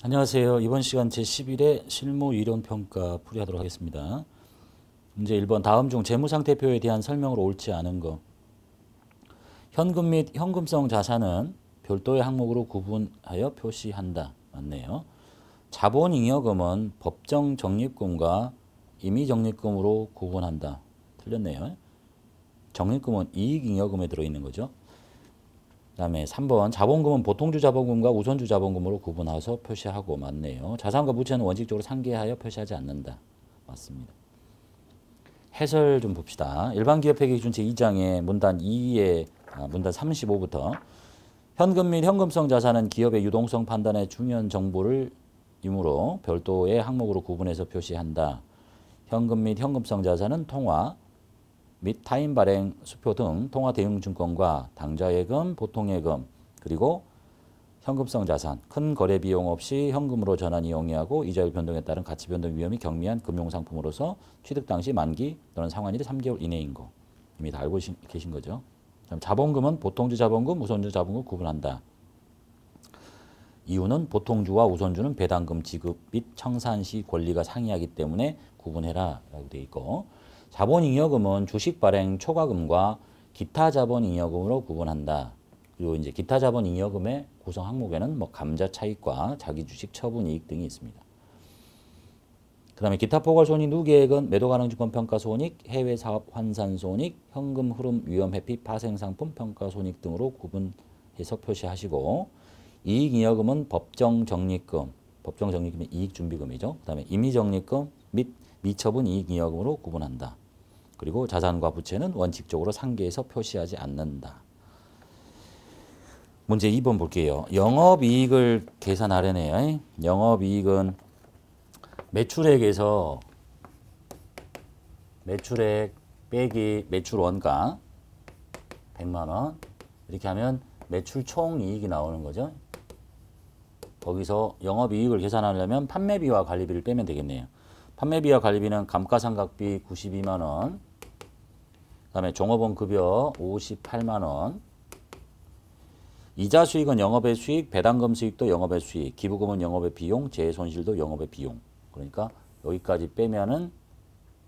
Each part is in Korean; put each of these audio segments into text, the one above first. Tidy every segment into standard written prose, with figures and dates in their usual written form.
안녕하세요. 이번 시간 제11회 실무 이론평가 풀이하도록 하겠습니다. 문제 1번 다음 중 재무상태표에 대한 설명으로 옳지 않은 거. 현금 및 현금성 자산은 별도의 항목으로 구분하여 표시한다. 맞네요. 자본잉여금은 법정 적립금과 임의적립금으로 구분한다. 틀렸네요. 적립금은 이익잉여금에 들어있는 거죠. 그 다음에 3번 자본금은 보통주 자본금과 우선주 자본금으로 구분해서 표시하고. 맞네요. 자산과 부채는 원칙적으로 상계하여 표시하지 않는다. 맞습니다. 해설 좀 봅시다. 일반기업회계 기준 제2장의 문단 2의 문단 35부터 현금 및 현금성 자산은 기업의 유동성 판단에 중요한 정보를 이므로 별도의 항목으로 구분해서 표시한다. 현금 및 현금성 자산은 통화 및 타인 발행 수표 등 통화 대응 증권과 당좌예금, 보통예금, 그리고 현금성 자산, 큰 거래 비용 없이 현금으로 전환이 용이하고 이자율 변동에 따른 가치 변동 위험이 경미한 금융상품으로서 취득 당시 만기 또는 상환일이 3개월 이내인 거 이미 다 알고 계신 거죠. 자본금은 보통주 자본금, 우선주 자본금 구분한다. 이유는 보통주와 우선주는 배당금 지급 및 청산 시 권리가 상이하기 때문에 구분해라 라고 되어 있고, 자본잉여금은 주식 발행 초과금과 기타 자본잉여금으로 구분한다. 그리고 이제 기타 자본잉여금의 구성 항목에는 뭐 감자 차익과 자기 주식 처분 이익 등이 있습니다. 그 다음에 기타 포괄 손익 누계액은 매도 가능 증권 평가 손익, 해외 사업 환산 손익, 현금 흐름 위험 회피 파생 상품 평가 손익 등으로 구분해서 표시하시고, 이익잉여금은 법정 적립금, 법정 적립금의 이익 준비금이죠. 그 다음에 임의 적립금 및 미처분 이익잉여금으로 구분한다. 그리고 자산과 부채는 원칙적으로 상계해서 표시하지 않는다. 문제 2번 볼게요. 영업이익을 계산하려네요. 영업이익은 매출액에서 매출액 빼기 매출 원가 100만 원 이렇게 하면 매출 총이익이 나오는 거죠. 거기서 영업이익을 계산하려면 판매비와 관리비를 빼면 되겠네요. 판매비와 관리비는 감가상각비 92만 원, 그 다음에 종업원 급여 58만 원, 이자 수익은 영업의 수익, 배당금 수익도 영업의 수익, 기부금은 영업의 비용, 재손실도 영업의 비용. 그러니까 여기까지 빼면은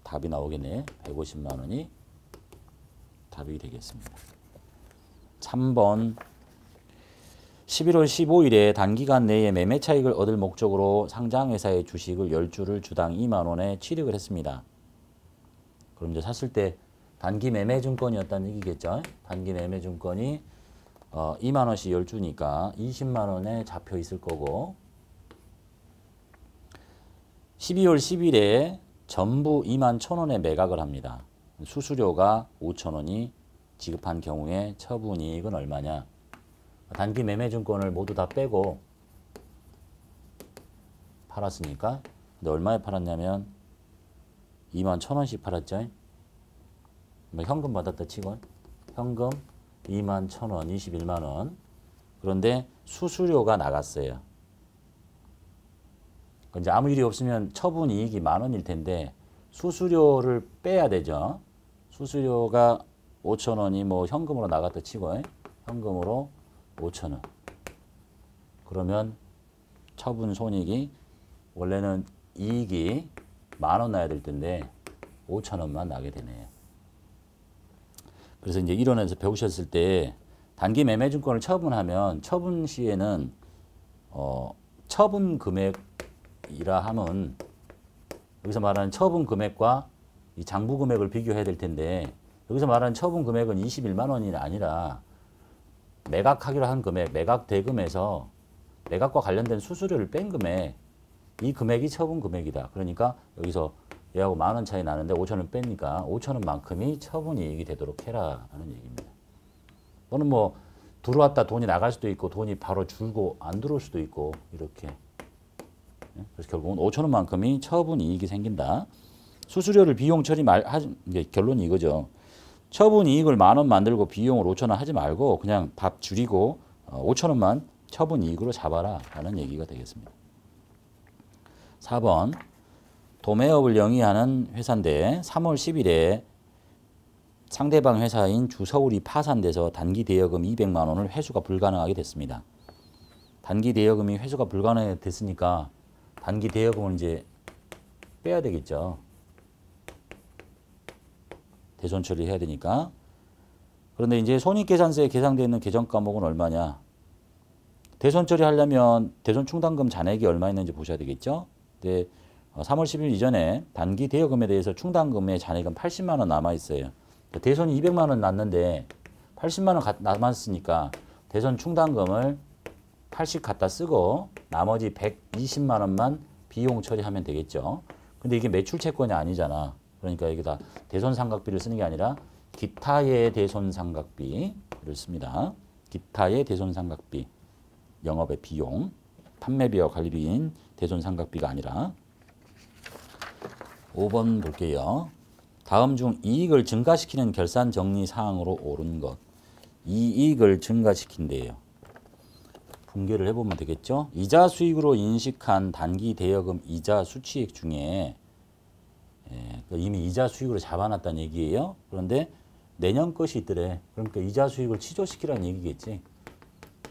답이 나오겠네. 150만 원이 답이 되겠습니다. 3번 11월 15일에 단기간 내에 매매 차익을 얻을 목적으로 상장회사의 주식을 10주를 주당 2만 원에 취득을 했습니다. 그럼 이제 샀을 때 단기 매매 증권이었다는 얘기겠죠. 단기 매매 증권이 2만 원씩 10주니까 20만 원에 잡혀 있을 거고, 12월 10일에 전부 2만 1,000원에 매각을 합니다. 수수료가 5천 원이 지급한 경우에 처분이익은 얼마냐. 단기 매매 증권을 모두 다 빼고 팔았으니까. 근데 얼마에 팔았냐면 2만 1,000원씩 팔았죠. 현금 받았다 치고 현금 2만 1,000원 21만 원. 그런데 수수료가 나갔어요. 이제 아무 일이 없으면 처분 이익이 10,000원일 텐데 수수료를 빼야 되죠. 수수료가 5,000원이 뭐 현금으로 나갔다 치고 현금으로 5,000원. 그러면 처분 손익이 원래는 이익이 10,000원 나야 될 텐데 5,000원만 나게 되네요. 그래서 이제 이론에서 배우셨을 때 단기 매매 증권을 처분하면 처분 시에는 처분 금액이라 하면 여기서 말하는 처분 금액과 이 장부 금액을 비교해야 될 텐데, 여기서 말하는 처분 금액은 21만 원이 아니라 매각하기로 한 금액, 매각 대금에서 매각과 관련된 수수료를 뺀 금액, 이 금액이 처분 금액이다. 그러니까 여기서 얘하고 10,000원 차이 나는데 5,000원 빼니까 5,000원만큼이 처분 이익이 되도록 해라 하는 얘기입니다. 또는 뭐 들어왔다 돈이 나갈 수도 있고 돈이 바로 줄고 안 들어올 수도 있고 이렇게. 그래서 결국은 5,000원만큼이 처분 이익이 생긴다. 수수료를 비용 처리 이게 결론이 이거죠. 처분 이익을 10,000원 만들고 비용을 5,000원 하지 말고 그냥 밥 줄이고 5,000원만 처분 이익으로 잡아라 라는 얘기가 되겠습니다. 4번 도매업을 영위하는 회사인데 3월 10일에 상대방 회사인 주서울이 파산돼서 단기 대여금 200만 원을 회수가 불가능하게 됐습니다. 단기 대여금이 회수가 불가능했으니까 단기 대여금을 이제 빼야 되겠죠. 대손 처리해야 되니까. 그런데 이제 손익계산서에 계상되어 있는 계정 과목은 얼마냐? 대손 처리하려면 대손 충당금 잔액이 얼마 있는지 보셔야 되겠죠. 근데 3월 10일 이전에 단기 대여금에 대해서 충당금의 잔액은 80만 원 남아 있어요. 대손이 200만 원 났는데 80만 원 남았으니까 대손 충당금을 80 갖다 쓰고 나머지 120만 원만 비용 처리하면 되겠죠. 근데 이게 매출 채권이 아니잖아. 그러니까 여기다 대손 상각비를 쓰는 게 아니라 기타의 대손 상각비를 씁니다. 기타의 대손 상각비, 영업의 비용, 판매비와 관리비인 대손 상각비가 아니라. 5번 볼게요. 다음 중 이익을 증가시키는 결산 정리 사항으로 옳은 것. 이익을 증가시킨대요. 분개를 해보면 되겠죠. 이자 수익으로 인식한 단기 대여금 이자 수취액 중에 이미 이자 수익으로 잡아놨다는 얘기예요. 그런데 내년 것이 있더래. 그러니까 이자 수익을 취소시키라는 얘기겠지.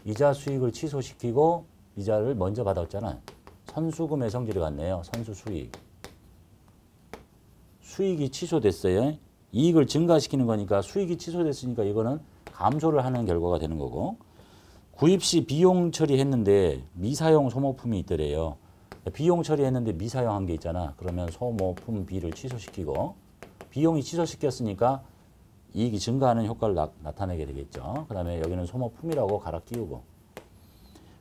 이자 수익을 취소시키고 이자를 먼저 받았잖아. 선수금의 성질이 같네요. 선수 수익. 수익이 취소됐어요. 이익을 증가시키는 거니까 수익이 취소됐으니까 이거는 감소를 하는 결과가 되는 거고. 구입 시 비용 처리했는데 미사용 소모품이 있더래요. 비용 처리했는데 미사용한 게 있잖아. 그러면 소모품 B를 취소시키고 비용이 취소시켰으니까 이익이 증가하는 효과를 나타내게 되겠죠. 그 다음에 여기는 소모품이라고 갈아 끼우고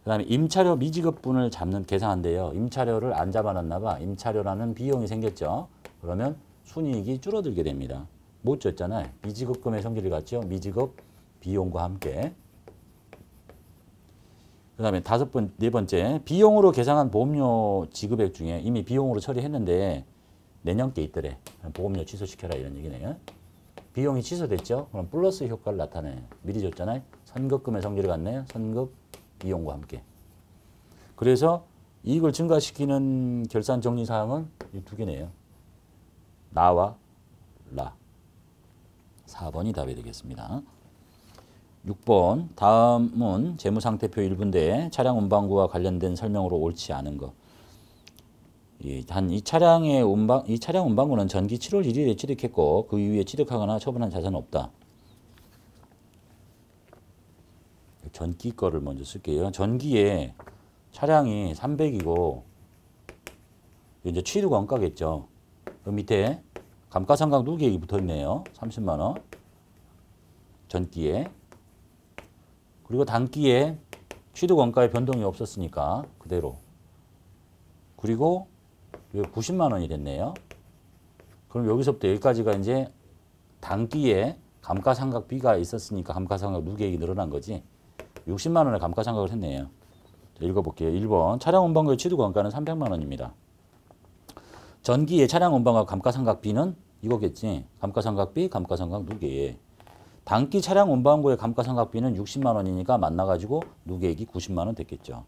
그 다음에 임차료 미지급분을 잡는 계산한대요. 임차료를 안 잡아놨나 봐. 임차료라는 비용이 생겼죠. 그러면 순이익이 줄어들게 됩니다. 못 줬잖아요. 미지급금의 성질이 같죠. 미지급 비용과 함께. 그 다음에 네 번째, 비용으로 계상한 보험료 지급액 중에 이미 비용으로 처리했는데 내년 게 있더래. 보험료 취소시켜라 이런 얘기네요. 비용이 취소됐죠? 그럼 플러스 효과를 나타내. 미리 줬잖아요. 선급금의 성질이 같네요. 선급 비용과 함께. 그래서 이익을 증가시키는 결산 정리 사항은 이 두 개네요. 나와 라. 4번이 답이 되겠습니다. 6번 다음은 재무상태표 1부인데 차량 운반구와 관련된 설명으로 옳지 않은 것. 이 차량 운반구는 전기 7월 1일에 취득했고 그 이후에 취득하거나 처분한 자산은 없다. 전기 거를 먼저 쓸게요. 전기에 차량이 300이고 이제 취득 원가겠죠. 그 밑에 감가상각 누계액이 붙어있네요. 30만 원. 전기에. 그리고 단기에 취득 원가의 변동이 없었으니까 그대로. 그리고 90만 원이 됐네요. 그럼 여기서부터 여기까지가 이제 단기에 감가상각비가 있었으니까 감가상각 누계액이 늘어난 거지. 60만 원의 감가상각을 했네요. 자, 읽어볼게요. 1번 차량 운반구의 취득 원가는 300만 원입니다. 전기의 차량 운반과 감가상각비는 이거겠지. 감가상각비, 감가상각 누계액. 단기 차량 운반구의 감가상각비는 60만 원이니까 만나가지고 누계액이 90만 원 됐겠죠.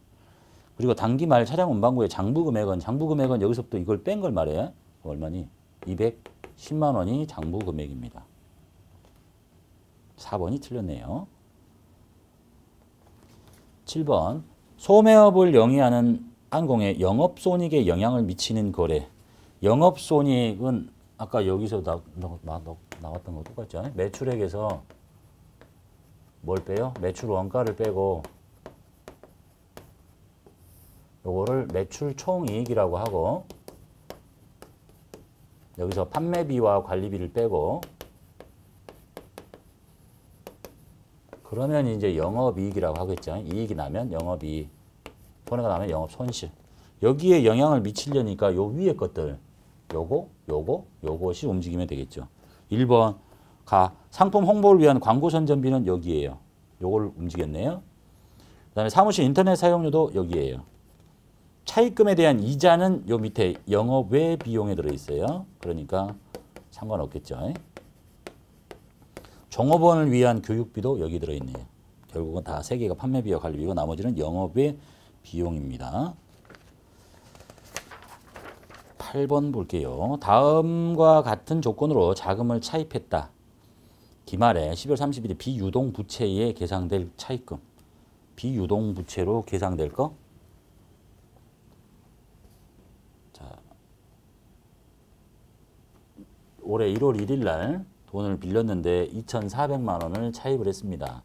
그리고 단기 말 차량 운반구의 장부금액은 여기서부터 이걸 뺀 걸 말해. 얼마니? 210만 원이 장부금액입니다. 4번이 틀렸네요. 7번 소매업을 영위하는 항공의 영업손익에 영향을 미치는 거래. 영업손익은 아까 여기서 나왔던 거 똑같죠? 매출액에서 뭘 빼요? 매출 원가를 빼고 요거를 매출 총이익이라고 하고 여기서 판매비와 관리비를 빼고 그러면 이제 영업이익이라고 하겠죠. 이익이 나면 영업이익, 손해가 나면 영업손실. 여기에 영향을 미치려니까 요 위에 것들 요것이 움직이면 되겠죠. 1번 상품 홍보를 위한 광고 선전비는 여기에요. 요걸 움직였네요. 그 다음에 사무실 인터넷 사용료도 여기에요. 차입금에 대한 이자는 요 밑에 영업 외 비용에 들어있어요. 그러니까 상관없겠죠. 종업원을 위한 교육비도 여기 들어있네요. 결국은 다 세 개가 판매비와 관리비고 나머지는 영업 외 비용입니다. 8번 볼게요. 다음과 같은 조건으로 자금을 차입했다. 기말에 12월 30일에 비유동 부채에 계상될 차입금. 비유동부채로 계상될 거. 자, 올해 1월 1일 날 돈을 빌렸는데 2,400만 원을 차입을 했습니다.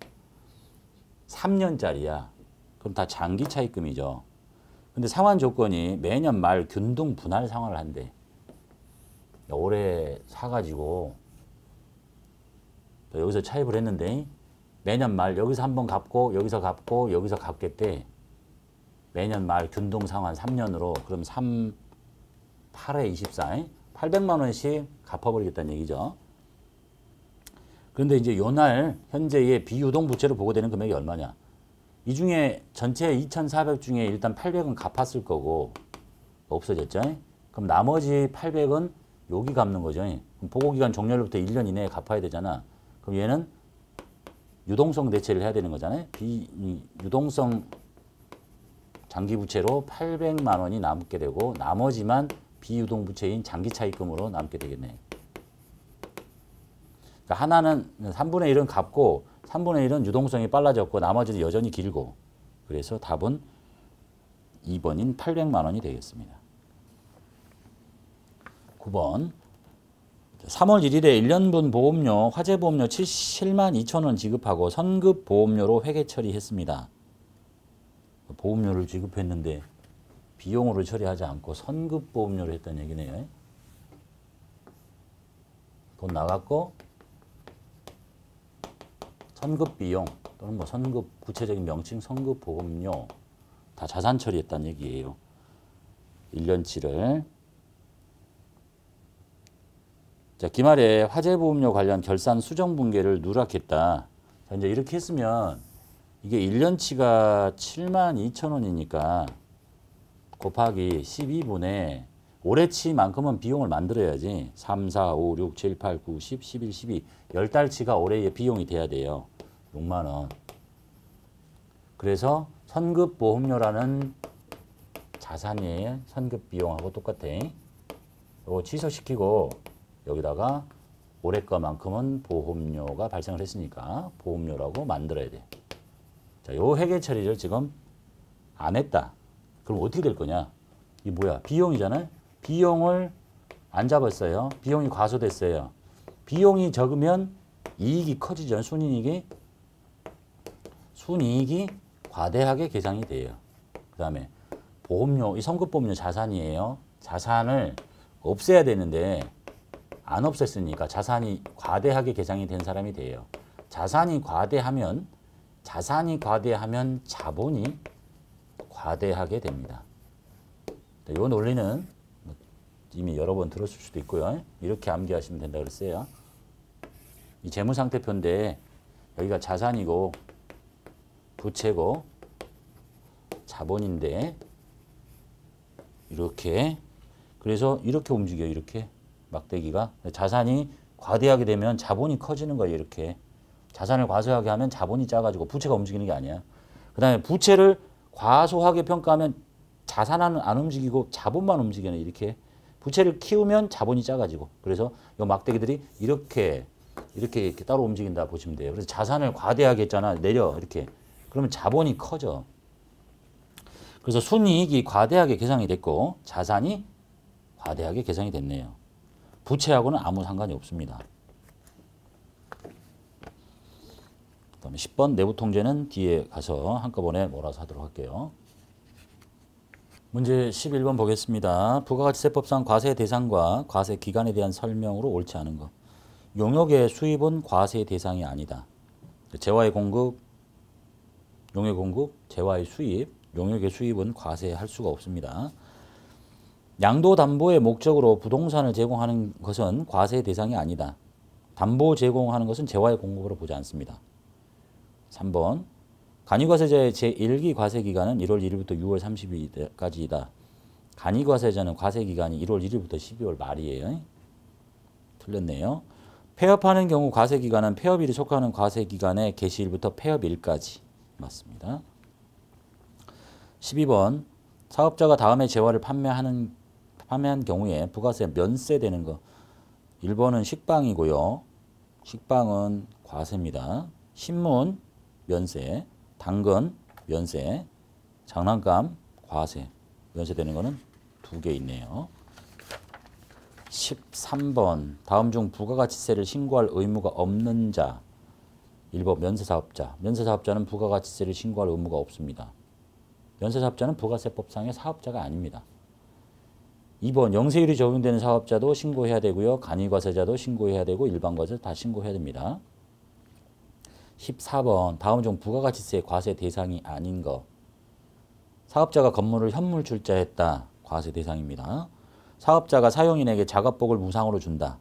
3년짜리야. 그럼 다 장기 차입금이죠. 근데 상환 조건이 매년 말 균등 분할 상환을 한대. 올해 사가지고 여기서 차입을 했는데 매년 말 여기서 한번 갚고 여기서 갚고 여기서 갚겠대. 매년 말 균등 상환 3년으로 그럼 3, 8에 24, 800만 원씩 갚아버리겠다는 얘기죠. 그런데 이제 요날 현재의 비유동 부채로 보고되는 금액이 얼마냐? 이 중에 전체 2,400 중에 일단 800은 갚았을 거고 없어졌죠. 그럼 나머지 800은 여기 갚는 거죠. 그럼 보고기간 종료로부터 1년 이내에 갚아야 되잖아. 그럼 얘는 유동성 대체를 해야 되는 거잖아요. 유동성 장기부채로 800만 원이 남게 되고 나머지만 비유동부채인 장기차입금으로 남게 되겠네. 그러니까 하나는 3분의 1은 갚고 3분의 1은 유동성이 빨라졌고 나머지는 여전히 길고 그래서 답은 2번인 800만 원이 되겠습니다. 9번 3월 1일에 1년분 보험료, 화재보험료 7만 2천 원 지급하고 선급보험료로 회계 처리했습니다. 보험료를 지급했는데 비용으로 처리하지 않고 선급보험료로 했다는 얘기네요. 돈 나갔고 선급비용 또는 뭐 선급 구체적인 명칭 선급보험료 다 자산 처리했다는 얘기예요. 1년치를. 자, 기말에 화재보험료 관련 결산 수정분계를 누락했다. 자, 이제 이렇게 했으면 이게 1년치가 7만 2천 원이니까 곱하기 12분의 올해치만큼은 비용을 만들어야지. 3, 4, 5, 6, 7, 8, 9, 10, 11, 12 10달치가 올해의 비용이 돼야 돼요. 6만 원. 그래서 선급보험료라는 자산의 선급비용하고 똑같아. 이거 취소시키고 여기다가 올해 거만큼은 보험료가 발생을 했으니까 보험료라고 만들어야 돼. 자, 요 회계 처리를 지금 안 했다. 그럼 어떻게 될 거냐? 이 뭐야? 비용이잖아요. 비용을 안 잡았어요. 비용이 과소됐어요. 비용이 적으면 이익이 커지죠. 순이익이 과대하게 계상이 돼요. 그 다음에 보험료, 이 선급보험료 자산이에요. 자산을 없애야 되는데 안 없앴으니까 자산이 과대하게 계상이 된 사람이 돼요. 자산이 과대하면 자본이 과대하게 됩니다. 이 논리는 이미 여러 번 들었을 수도 있고요. 이렇게 암기하시면 된다고 그랬어요. 이 재무상태표인데 여기가 자산이고 부채고 자본인데 이렇게 그래서 이렇게 움직여요. 이렇게 막대기가 자산이 과대하게 되면 자본이 커지는 거예요. 이렇게 자산을 과소하게 하면 자본이 작아지고 부채가 움직이는 게 아니야. 그 다음에 부채를 과소하게 평가하면 자산은 안 움직이고 자본만 움직이네. 이렇게 부채를 키우면 자본이 작아지고 그래서 이 막대기들이 이렇게 따로 움직인다 보시면 돼요. 그래서 자산을 과대하게 했잖아. 내려 이렇게 그러면 자본이 커져. 그래서 순이익이 과대하게 계상이 됐고 자산이 과대하게 계상이 됐네요. 부채하고는 아무 상관이 없습니다. 그다음에 10번 내부 통제는 뒤에 가서 한꺼번에 몰아서 하도록 할게요. 문제 11번 보겠습니다. 부가가치세법상 과세 대상과 과세 기간에 대한 설명으로 옳지 않은 것. 용역의 수입은 과세 대상이 아니다. 재화의 공급, 용역의 공급, 재화의 수입, 용역의 수입은 과세할 수가 없습니다. 양도담보의 목적으로 부동산을 제공하는 것은 과세 대상이 아니다. 담보 제공하는 것은 재화의 공급으로 보지 않습니다. 3번 간이과세자의 제1기 과세기간은 1월 1일부터 6월 30일까지이다. 간이과세자는 과세기간이 1월 1일부터 12월 말이에요. 틀렸네요. 폐업하는 경우 과세기간은 폐업일이 속하는 과세기간의 개시일부터 폐업일까지. 맞습니다. 12번 사업자가 다음에 재화를 판매한 경우에 부가세 면세되는 거. 1번은 식빵이고요. 식빵은 과세입니다. 신문 면세, 당근 면세, 장난감, 과세, 면세되는 거는 2개 있네요. 13번 다음 중 부가가치세를 신고할 의무가 없는 자. 1번 면세사업자. 면세사업자는 부가가치세를 신고할 의무가 없습니다. 면세사업자는 부가세법상의 사업자가 아닙니다. 2번 영세율이 적용되는 사업자도 신고해야 되고요. 간이과세자도 신고해야 되고 일반과세 다 신고해야 됩니다. 14번 다음 중 부가가치세 과세 대상이 아닌 거. 사업자가 건물을 현물 출자했다. 과세 대상입니다. 사업자가 사용인에게 작업복을 무상으로 준다.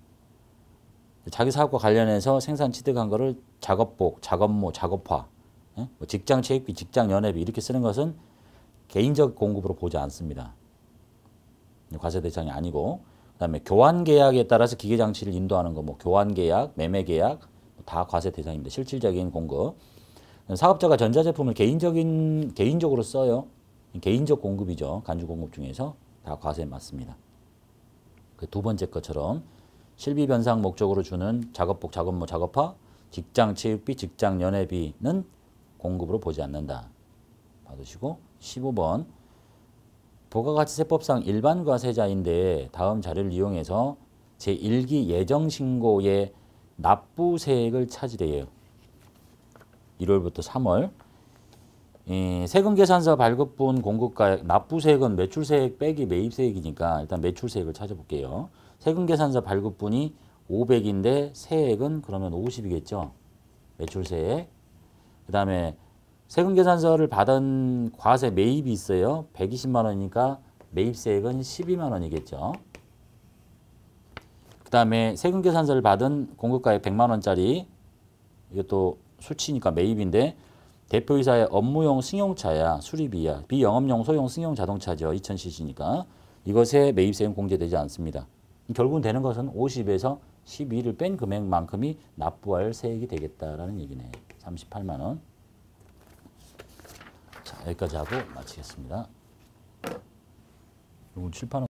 자기 사업과 관련해서 생산 취득한 거를 작업복, 작업모, 작업화, 뭐 직장 체육비, 직장 연회비 이렇게 쓰는 것은 개인적 공급으로 보지 않습니다. 과세 대상이 아니고, 그다음에 교환 계약에 따라서 기계 장치를 인도하는 거, 뭐 교환 계약, 매매 계약 다 과세 대상입니다. 실질적인 공급. 사업자가 전자제품을 개인적으로 써요. 개인적 공급이죠. 간주 공급 중에서 다 과세에 맞습니다. 그 두 번째 것처럼 실비 변상 목적으로 주는 작업복, 작업모, 작업화, 직장 체육비, 직장 연회비는 공급으로 보지 않는다. 받으시고 15번 부가가치세법상 일반과세자인데 다음 자료를 이용해서 제1기 예정신고의 납부세액을 찾으래요. 1월부터 3월. 세금계산서 발급분 공급가액, 납부세액은 매출세액 빼기 매입세액이니까 일단 매출세액을 찾아볼게요. 세금계산서 발급분이 500인데 세액은 그러면 50이겠죠. 매출세액. 그 다음에 세금계산서를 받은 과세 매입이 있어요. 120만 원이니까 매입세액은 12만 원이겠죠. 그 다음에 세금계산서를 받은 공급가액 100만 원짜리, 이것도 수치니까 매입인데 대표이사의 업무용 승용차야, 수리비야, 비영업용 소형 승용 자동차죠. 2000cc니까 이것에 매입세액은 공제되지 않습니다. 결국은 되는 것은 50에서 12를 뺀 금액만큼이 납부할 세액이 되겠다라는 얘기네. 38만 원. 자, 여기까지 하고 마치겠습니다. 이건 칠판은